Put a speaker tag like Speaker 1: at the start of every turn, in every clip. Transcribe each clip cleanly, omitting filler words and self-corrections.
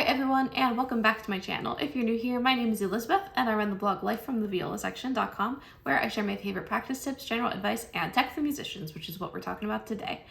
Speaker 1: Hi everyone, and welcome back to my channel. If you're new here, my name is Elizabeth and I run the blog lifefromtheviolasection.com, where I share my favorite practice tips, general advice, and tech for musicians, which is what we're talking about today.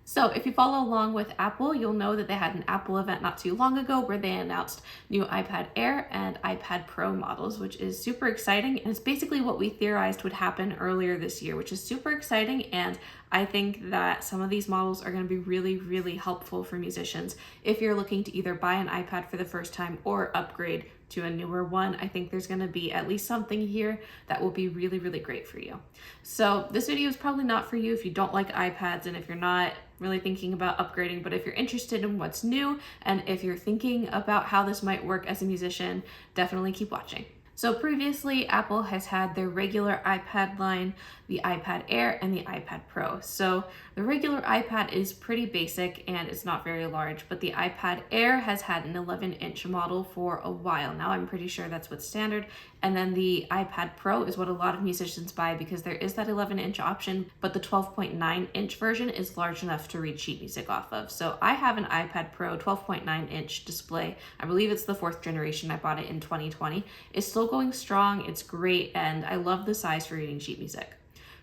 Speaker 1: So if you follow along with Apple, you'll know that they had an Apple event not too long ago where they announced new iPad Air and iPad Pro models, which is super exciting. And it's basically what we theorized would happen earlier this year, which is super exciting. And I think that some of these models are going to be really, really helpful for musicians. If you're looking to either buy an iPad for the first time or upgrade to a newer one, I think there's going to be at least something here that will be really, really great for you. So this video is probably not for you if you don't like iPads and if you're not really thinking about upgrading, but if you're interested in what's new and if you're thinking about how this might work as a musician, definitely keep watching. So previously, Apple has had their regular iPad line, the iPad Air, and the iPad Pro. So the regular iPad is pretty basic and it's not very large, but the iPad Air has had an 11-inch model for a while now. I'm pretty sure that's what's standard. And then the iPad Pro is what a lot of musicians buy because there is that 11-inch option, but the 12.9-inch version is large enough to read sheet music off of. So I have an iPad Pro 12.9-inch display. I believe it's the 4th generation. I bought it in 2020. It's still going strong, it's great, and I love the size for reading sheet music.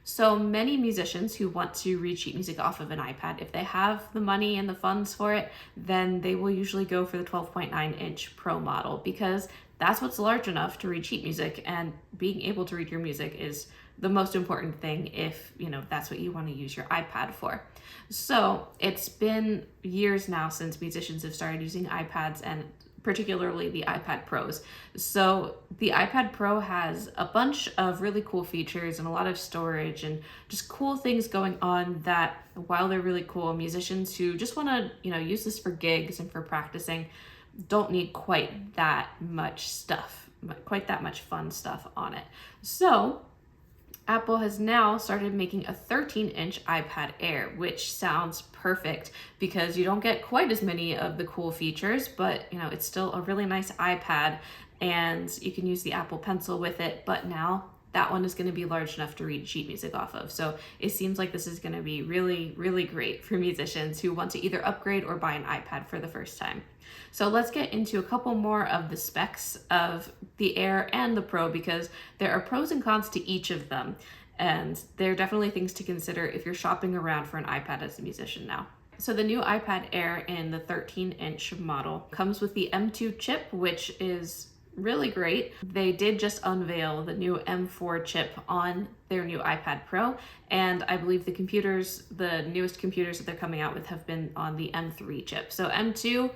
Speaker 1: So many musicians who want to read sheet music off of an iPad, if they have the money and the funds for it, then they will usually go for the 12.9-inch Pro model because that's what's large enough to read sheet music, and being able to read your music is the most important thing if, that's what you want to use your iPad for. So it's been years now since musicians have started using iPads, and particularly the iPad Pros. So the iPad Pro has a bunch of really cool features and a lot of storage and just cool things going on that, while they're really cool, musicians who just want to, use this for gigs and for practicing don't need quite that much fun stuff on it. So Apple has now started making a 13-inch iPad Air, which sounds perfect because you don't get quite as many of the cool features, but it's still a really nice iPad and you can use the Apple Pencil with it, but now that one is going to be large enough to read sheet music off of. So it seems like this is going to be really, really great for musicians who want to either upgrade or buy an iPad for the first time. So let's get into a couple more of the specs of the Air and the Pro because there are pros and cons to each of them. And there are definitely things to consider if you're shopping around for an iPad as a musician now. So the new iPad Air in the 13-inch model comes with the M2 chip, which is really great. They did just unveil the new M4 chip on their new iPad Pro, and I believe the newest computers that they're coming out with have been on the M3 chip. So M2,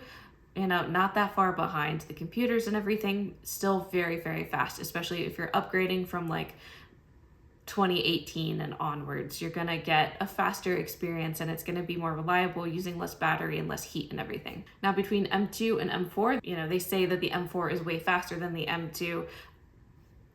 Speaker 1: not that far behind. The computers and everything still very, very fast, especially if you're upgrading from like 2018 and onwards. You're gonna get a faster experience and it's gonna be more reliable, using less battery and less heat and everything. Now between M2 and M4, they say that the M4 is way faster than the M2.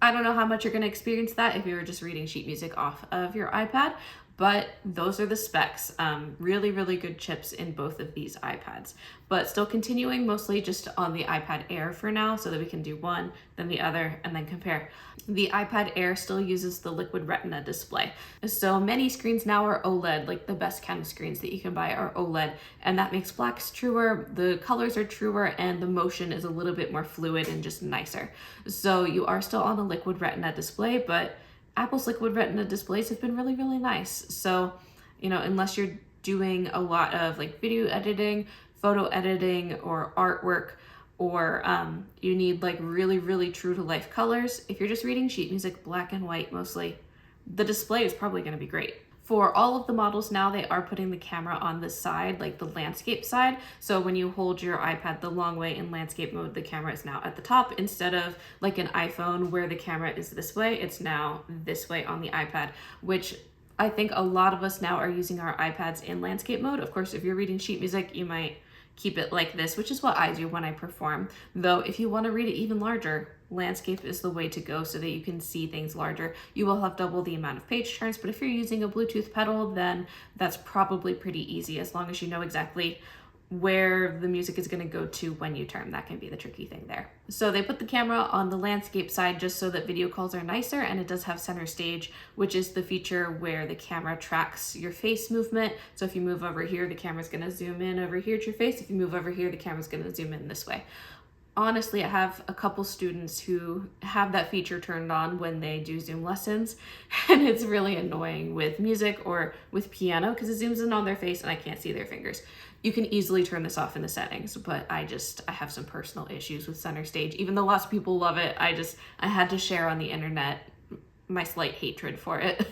Speaker 1: I don't know how much you're gonna experience that if you were just reading sheet music off of your iPad, but those are the specs. Really, really good chips in both of these iPads, but still continuing mostly just on the iPad Air for now so that we can do one, then the other, and then compare. The iPad Air still uses the Liquid Retina display. So many screens now are OLED, like the best kind of screens that you can buy are OLED, and that makes blacks truer, the colors are truer, and the motion is a little bit more fluid and just nicer. So you are still on a Liquid Retina display, but Apple's Liquid Retina displays have been really, really nice. So, unless you're doing a lot of like video editing, photo editing, or artwork, or you need like really, really true to life colors, if you're just reading sheet music, black and white mostly, the display is probably going to be great. For all of the models now, they are putting the camera on the side, like the landscape side. So when you hold your iPad the long way in landscape mode, the camera is now at the top instead of like an iPhone where the camera is this way. It's now this way on the iPad, which I think a lot of us now are using our iPads in landscape mode. Of course, if you're reading sheet music, you might keep it like this, which is what I do when I perform. Though if you want to read it even larger, landscape is the way to go so that you can see things larger. You will have double the amount of page turns, but if you're using a Bluetooth pedal, then that's probably pretty easy as long as you know exactly where the music is going to go to when you turn. That can be the tricky thing there. So they put the camera on the landscape side just so that video calls are nicer, and it does have center stage, which is the feature where the camera tracks your face movement. So if you move over here, the camera's going to zoom in over here at your face. If you move over here, the camera's going to zoom in this way. Honestly, I have a couple students who have that feature turned on when they do Zoom lessons, and it's really annoying with music or with piano because it zooms in on their face and I can't see their fingers. You can easily turn this off in the settings, but I have some personal issues with center stage. Even though lots of people love it, I had to share on the internet my slight hatred for it.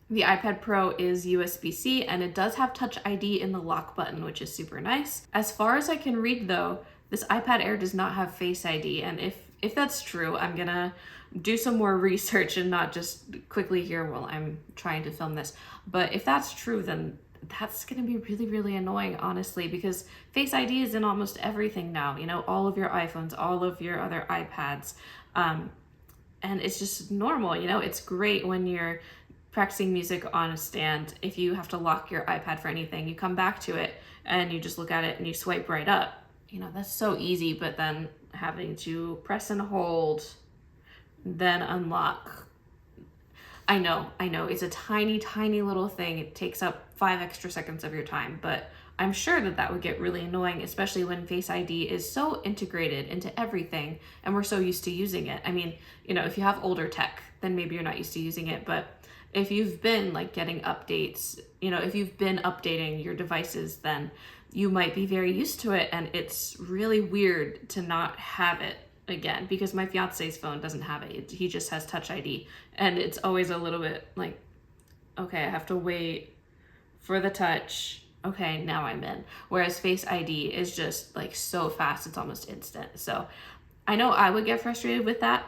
Speaker 1: The iPad Pro is USB-C, and it does have Touch ID in the lock button, which is super nice. As far as I can read though, this iPad Air does not have Face ID, and if that's true, I'm gonna do some more research and not just quickly here while I'm trying to film this. But if that's true, then that's gonna be really, really annoying, honestly, because Face ID is in almost everything now, you know, all of your iPhones, all of your other iPads, and it's just normal, you know. It's great when you're practicing music on a stand. If you have to lock your iPad for anything, you come back to it and you just look at it and you swipe right up. You know, that's so easy, but then having to press and hold, then unlock. I know, it's a tiny, tiny little thing. It takes up 5 extra seconds of your time, but I'm sure that would get really annoying, especially when Face ID is so integrated into everything and we're so used to using it. I mean, you know, if you have older tech, then maybe you're not used to using it, but if you've been like getting updates, you know, if you've been updating your devices, then you might be very used to it, and it's really weird to not have it again, because my fiance's phone doesn't have it. He just has Touch ID, and it's always a little bit like, okay, I have to wait for the touch. Okay, now I'm in. Whereas Face ID is just like so fast, it's almost instant. So I know I would get frustrated with that.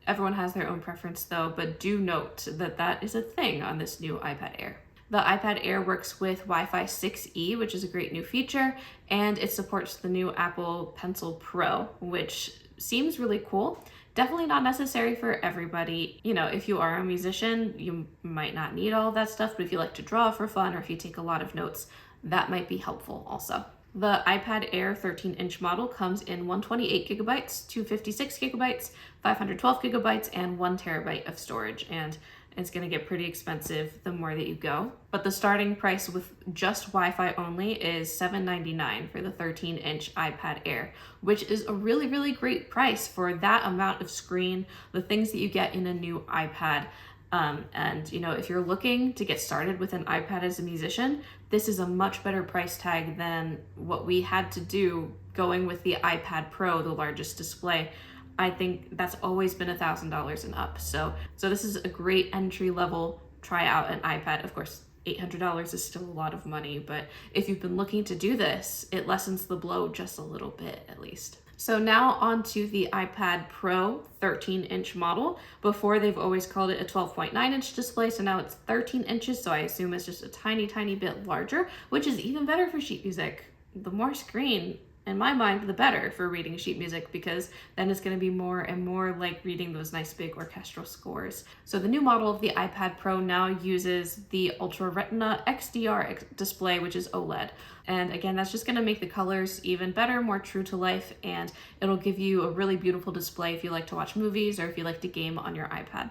Speaker 1: Everyone has their own preference though, but do note that that is a thing on this new iPad Air. The iPad Air works with Wi-Fi 6E, which is a great new feature, and it supports the new Apple Pencil Pro, which seems really cool. Definitely not necessary for everybody. You know, if you are a musician, you might not need all of that stuff, but if you like to draw for fun or if you take a lot of notes, that might be helpful also. The iPad Air 13-inch model comes in 128 gigabytes, 256 gigabytes, 512 gigabytes, and 1 terabyte of storage. And it's going to get pretty expensive the more that you go. But the starting price with just Wi-Fi only is $799 for the 13-inch iPad Air, which is a really, really great price for that amount of screen, the things that you get in a new iPad. And you know, if you're looking to get started with an iPad as a musician, this is a much better price tag than what we had to do going with the iPad Pro, the largest display. I think that's always been $1,000 and up. So this is a great entry level try out an iPad. Of course, $800 is still a lot of money, but if you've been looking to do this, it lessens the blow just a little bit at least. So now on to the iPad Pro 13-inch model. Before, they've always called it a 12.9-inch display, so now it's 13 inches, so I assume it's just a tiny, tiny bit larger, which is even better for sheet music. The more screen, in my mind, the better for reading sheet music, because then it's going to be more and more like reading those nice big orchestral scores. So the new model of the iPad Pro now uses the Ultra Retina XDR display, which is OLED. And again, that's just going to make the colors even better, more true to life, and it'll give you a really beautiful display if you like to watch movies or if you like to game on your iPad.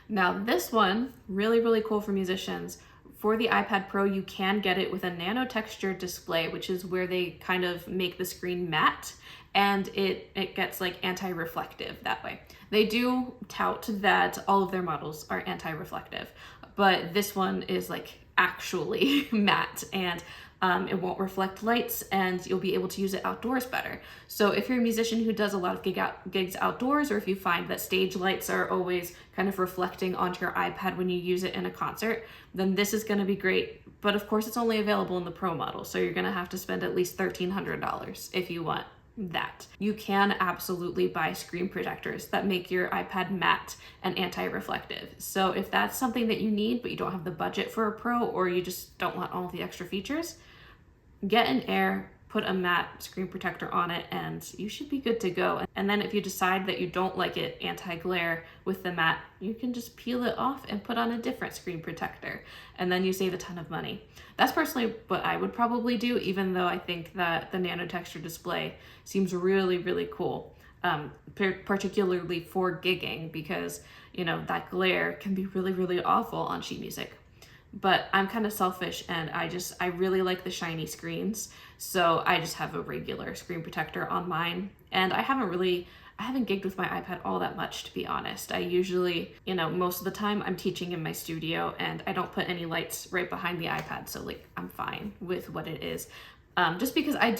Speaker 1: Now this one, really, really cool for musicians. For the iPad Pro, you can get it with a nano texture display, which is where they kind of make the screen matte, and it gets like anti-reflective that way. They do tout that all of their models are anti-reflective, but this one is like actually matte, and it won't reflect lights, and you'll be able to use it outdoors better. So if you're a musician who does a lot of gigs outdoors, or if you find that stage lights are always kind of reflecting onto your iPad when you use it in a concert, then this is going to be great. But of course, it's only available in the Pro model, so you're going to have to spend at least $1,300 if you want that. You can absolutely buy screen protectors that make your iPad matte and anti-reflective. So if that's something that you need, but you don't have the budget for a Pro, or you just don't want all of the extra features, get an Air, put a matte screen protector on it and you should be good to go. And then if you decide that you don't like it anti-glare with the matte, you can just peel it off and put on a different screen protector, and then you save a ton of money. That's personally what I would probably do, even though I think that the nano texture display seems really, really cool, particularly for gigging, because that glare can be really, really awful on sheet music. But I'm kind of selfish, and I really like the shiny screens, so I just have a regular screen protector on mine. And I haven't gigged with my iPad all that much, to be honest. I usually, most of the time I'm teaching in my studio, and I don't put any lights right behind the iPad, so like I'm fine with what it is. Just because I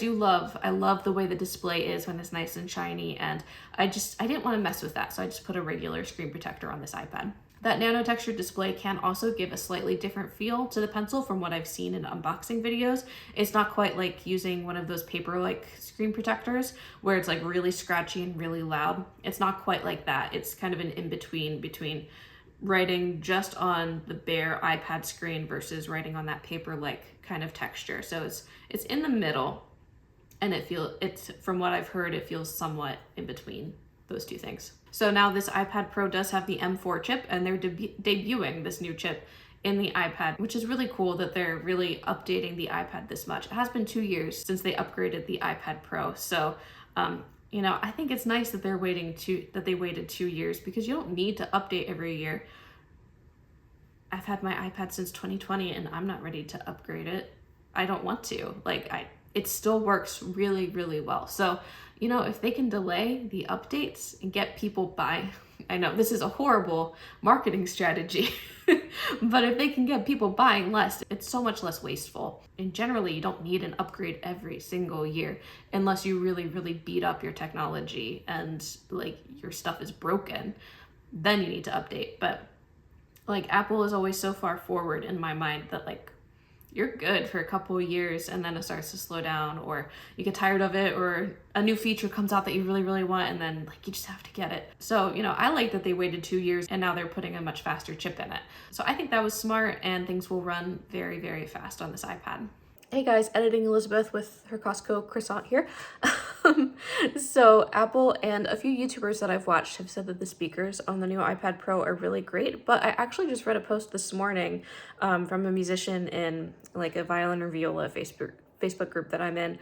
Speaker 1: love the way the display is when it's nice and shiny, and I didn't want to mess with that, so I just put a regular screen protector on this iPad. That nano texture display can also give a slightly different feel to the pencil from what I've seen in unboxing videos. It's not quite like using one of those paper-like screen protectors where it's like really scratchy and really loud. It's not quite like that. It's kind of an in-between between writing just on the bare iPad screen versus writing on that paper-like kind of texture. So it's in the middle, and from what I've heard, it feels somewhat in between those two things. So now this iPad Pro does have the M4 chip, and they're debuting this new chip in the iPad, which is really cool that they're really updating the iPad this much. It has been 2 years since they upgraded the iPad Pro, so I think it's nice that they waited 2 years, because you don't need to update every year. I've had my iPad since 2020, and I'm not ready to upgrade it. I don't want to. It still works really, really well. So, if they can delay the updates and get people buying, I know this is a horrible marketing strategy, but if they can get people buying less, it's so much less wasteful. And generally, you don't need an upgrade every single year unless you really, really beat up your technology and your stuff is broken. Then you need to update. But Apple is always so far forward in my mind that you're good for a couple of years, and then it starts to slow down, or you get tired of it, or a new feature comes out that you really, really want, and then you just have to get it. So, I like that they waited 2 years, and now they're putting a much faster chip in it. So I think that was smart, and things will run very, very fast on this iPad. Hey guys, editing Elizabeth with her Costco croissant here. So Apple and a few YouTubers that I've watched have said that the speakers on the new iPad Pro are really great, but I actually just read a post this morning from a musician in a violin or viola Facebook group that I'm in,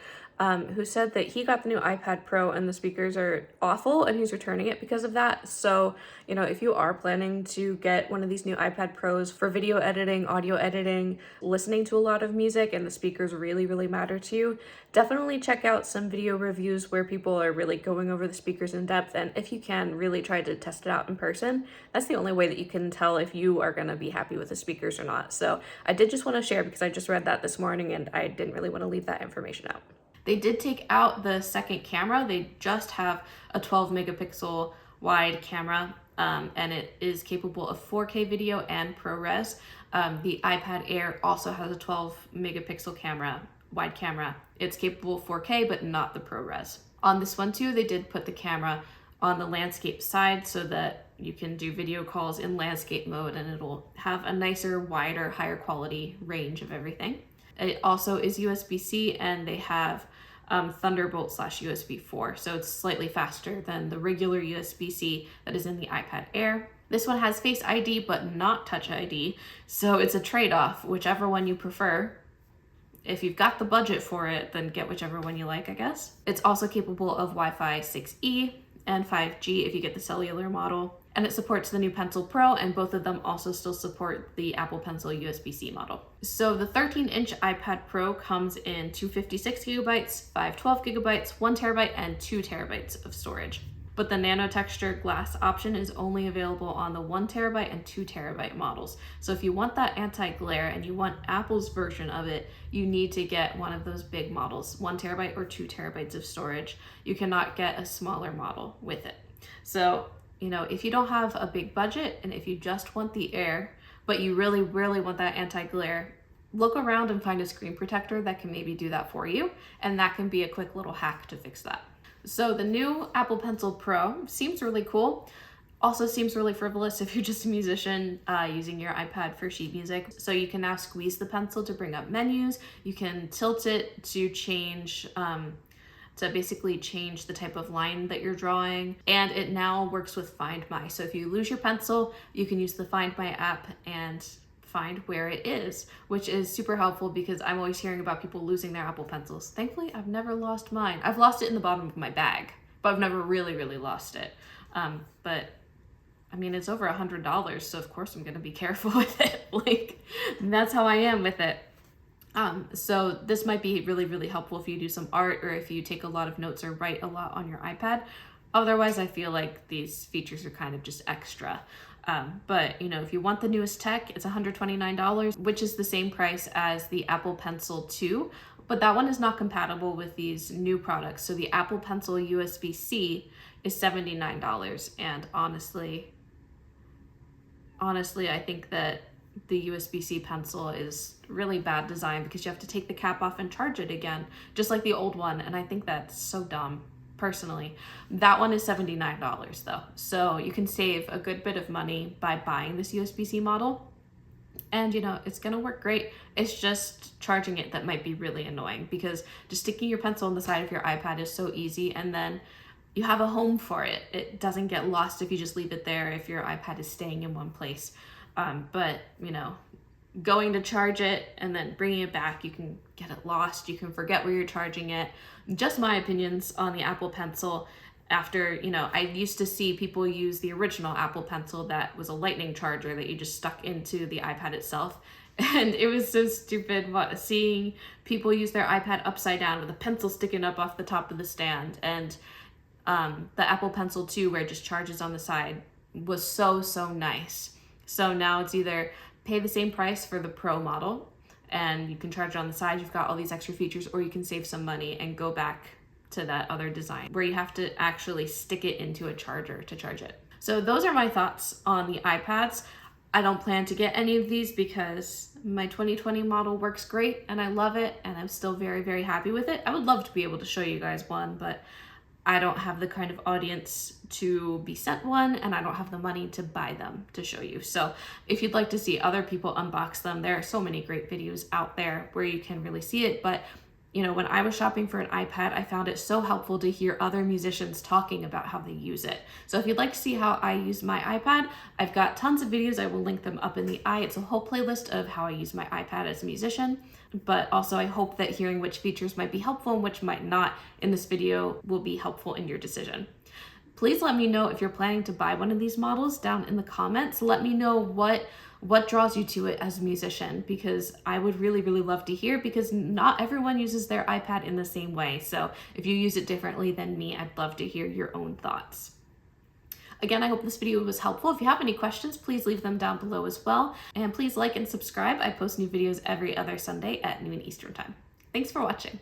Speaker 1: who said that he got the new iPad Pro and the speakers are awful, and he's returning it because of that. So, if you are planning to get one of these new iPad Pros for video editing, audio editing, listening to a lot of music, and the speakers really, really matter to you, definitely check out some video reviews where people are really going over the speakers in depth, and if you can, really try to test it out in person. That's the only way that you can tell if you are going to be happy with the speakers or not. So I did just want to share, because I just read that this morning and I didn't really want to leave that information out. They did take out the second camera. They just have a 12 megapixel wide camera, and it is capable of 4K video and ProRes. The iPad Air also has a 12 megapixel wide camera. It's capable of 4K, but not the ProRes. On this one too, they did put the camera on the landscape side so that you can do video calls in landscape mode, and it'll have a nicer, wider, higher quality range of everything. It also is USB-C, and they have Thunderbolt/USB 4, so it's slightly faster than the regular USB-C that is in the iPad Air. This one has Face ID but not Touch ID, so it's a trade-off, whichever one you prefer. If you've got the budget for it, then get whichever one you like, I guess. It's also capable of Wi-Fi 6E and 5G if you get the cellular model. And it supports the new Pencil Pro, and both of them also still support the Apple Pencil USB-C model. So the 13-inch iPad Pro comes in 256 gigabytes, 512 gigabytes, 1 terabyte, and 2 terabytes of storage. But the nano texture glass option is only available on the 1 terabyte and 2 terabyte models. So if you want that anti-glare and you want Apple's version of it, you need to get one of those big models, 1 terabyte or 2 terabytes of storage. You cannot get a smaller model with it. So, if you don't have a big budget, and if you just want the Air, but you really, really want that anti-glare, look around and find a screen protector that can maybe do that for you, and that can be a quick little hack to fix that. So the new Apple Pencil Pro seems really cool. Also seems really frivolous if you're just a musician using your iPad for sheet music. So you can now squeeze the pencil to bring up menus. You can tilt it to change, to basically change the type of line that you're drawing. And it now works with Find My. So if you lose your pencil, you can use the Find My app and find where it is, which is super helpful because I'm always hearing about people losing their Apple pencils. Thankfully, I've never lost mine. I've lost it in the bottom of my bag, but I've never really lost it. But I mean, it's over $100, so of course I'm gonna be careful with it. Like, that's how I am with it. So this might be really helpful if you do some art or if you take a lot of notes or write a lot on your iPad. Otherwise, I feel like these features are kind of just extra. But you know, if you want the newest tech, it's $129, which is the same price as the Apple Pencil 2, but that one is not compatible with these new products. So the Apple Pencil USB-C is $79, and honestly, I think that the USB-C pencil is really bad design because you have to take the cap off and charge it again, just like the old one, and I think that's so dumb. Personally, that one is $79 though, so you can save a good bit of money by buying this USB-C model, and you know, it's gonna work great. It's just charging it that might be really annoying, because just sticking your pencil on the side of your iPad is so easy, and then you have a home for it. It doesn't get lost if you just leave it there, if your iPad is staying in one place. But you know, going to charge it and then bringing it back, you can get it lost, you can forget where you're charging it. Just my opinions on the Apple Pencil. After, you know, I used to see people use the original Apple Pencil that was a lightning charger that you just stuck into the iPad itself. And it was so stupid seeing people use their iPad upside down with a pencil sticking up off the top of the stand. And the Apple Pencil 2, where it just charges on the side, was so nice. So now it's either pay the same price for the Pro model and you can charge it on the side, you've got all these extra features, or you can save some money and go back to that other design where you have to actually stick it into a charger to charge it. So those are my thoughts on the iPads. I don't plan to get any of these because my 2020 model works great and I love it, and I'm still very happy with it. I would love to be able to show you guys one, but I don't have the kind of audience to be sent one, and I don't have the money to buy them to show you. So if you'd like to see other people unbox them, there are so many great videos out there where you can really see it. But you know, when I was shopping for an iPad, I found it so helpful to hear other musicians talking about how they use it. So if you'd like to see how I use my iPad, I've got tons of videos. I will link them up in the It's a whole playlist of how I use my iPad as a musician. But also I hope that hearing which features might be helpful and which might not in this video will be helpful in your decision. Please let me know if you're planning to buy one of these models down in the comments. Let me know what draws you to it as a musician, because I would really love to hear, because not everyone uses their iPad in the same way. So if you use it differently than me, I'd love to hear your own thoughts. Again, I hope this video was helpful. If you have any questions, please leave them down below as well. And please like and subscribe. I post new videos every other Sunday at noon Eastern time. Thanks for watching.